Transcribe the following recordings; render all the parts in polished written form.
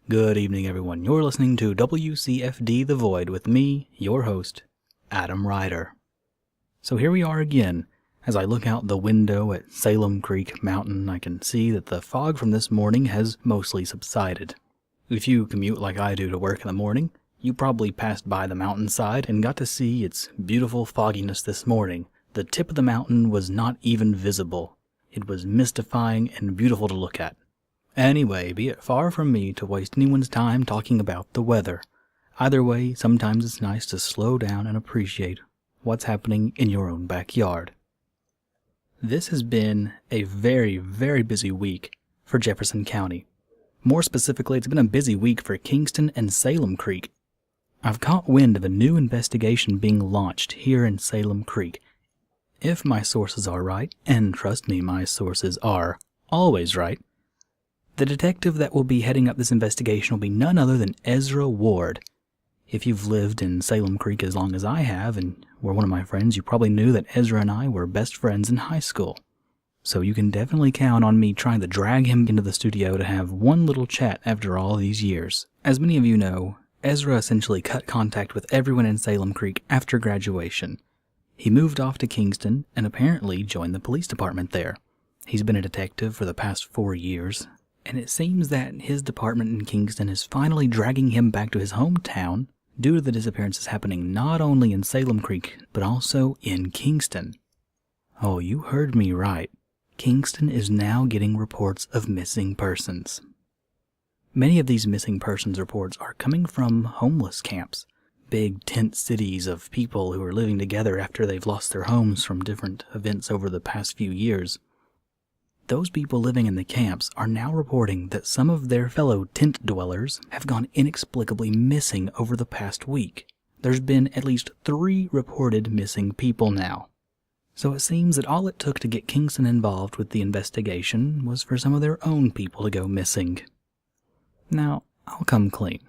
Good evening, everyone. You're listening to WCFD The Void with me, your host, Adam Ryder. So here we are again. As I look out the window at Salem Creek Mountain, I can see that the fog from this morning has mostly subsided. If you commute like I do to work in the morning, you probably passed by the mountainside and got to see its beautiful fogginess this morning. The tip of the mountain was not even visible. It was mystifying and beautiful to look at. Anyway, be it far from me to waste anyone's time talking about the weather. Either way, sometimes it's nice to slow down and appreciate what's happening in your own backyard. This has been a very, very busy week for Jefferson County. More specifically, it's been a busy week for Kingston and Salem Creek. I've caught wind of a new investigation being launched here in Salem Creek. If my sources are right, and trust me, my sources are always right, the detective that will be heading up this investigation will be none other than Ezra Ward. If you've lived in Salem Creek as long as I have, and were one of my friends, you probably knew that Ezra and I were best friends in high school. So you can definitely count on me trying to drag him into the studio to have one little chat after all these years. As many of you know, Ezra essentially cut contact with everyone in Salem Creek after graduation. He moved off to Kingston and apparently joined the police department there. He's been a detective for the past 4 years, and it seems that his department in Kingston is finally dragging him back to his hometown due to the disappearances happening not only in Salem Creek, but also in Kingston. Oh, you heard me right. Kingston is now getting reports of missing persons. Many of these missing persons reports are coming from homeless camps. Big tent cities of people who are living together after they've lost their homes from different events over the past few years. Those people living in the camps are now reporting that some of their fellow tent dwellers have gone inexplicably missing over the past week. There's been at least 3 reported missing people now. So it seems that all it took to get Kingston involved with the investigation was for some of their own people to go missing. Now, I'll come clean.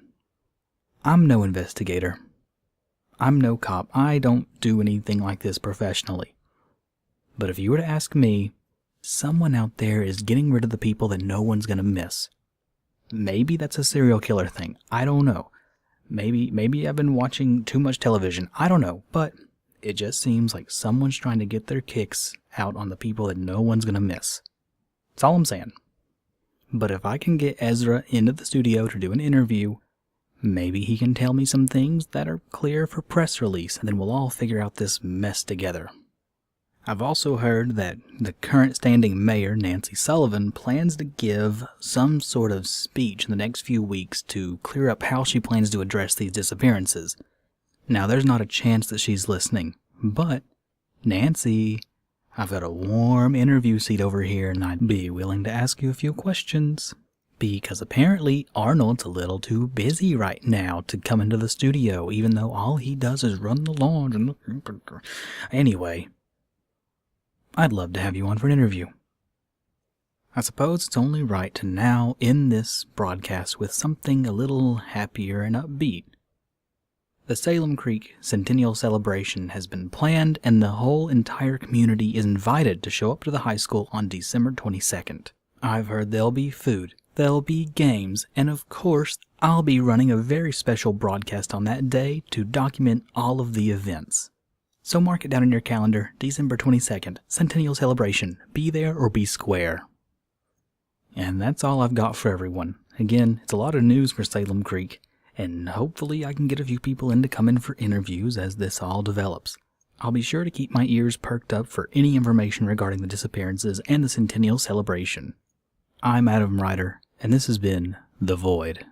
I'm no investigator. I'm no cop. I don't do anything like this professionally. But if you were to ask me, someone out there is getting rid of the people that no one's going to miss. Maybe that's a serial killer thing. I don't know. Maybe I've been watching too much television. I don't know. But it just seems like someone's trying to get their kicks out on the people that no one's going to miss. That's all I'm saying. But if I can get Ezra into the studio to do an interview, maybe he can tell me some things that are clear for press release, and then we'll all figure out this mess together. I've also heard that the current standing mayor, Nancy Sullivan, plans to give some sort of speech in the next few weeks to clear up how she plans to address these disappearances. Now, there's not a chance that she's listening, but Nancy, I've got a warm interview seat over here, and I'd be willing to ask you a few questions. Because apparently Arnold's a little too busy right now to come into the studio, even though all he does is run the lawn. Anyway, I'd love to have you on for an interview. I suppose it's only right to now end this broadcast with something a little happier and upbeat. The Salem Creek Centennial Celebration has been planned, and the whole entire community is invited to show up to the high school on December 22nd. I've heard there'll be food. There'll be games, and of course, I'll be running a very special broadcast on that day to document all of the events. So mark it down in your calendar, December 22nd, Centennial Celebration. Be there or be square. And that's all I've got for everyone. Again, it's a lot of news for Salem Creek, and hopefully I can get a few people in to come in for interviews as this all develops. I'll be sure to keep my ears perked up for any information regarding the disappearances and the Centennial Celebration. I'm Adam Ryder, and this has been The Void.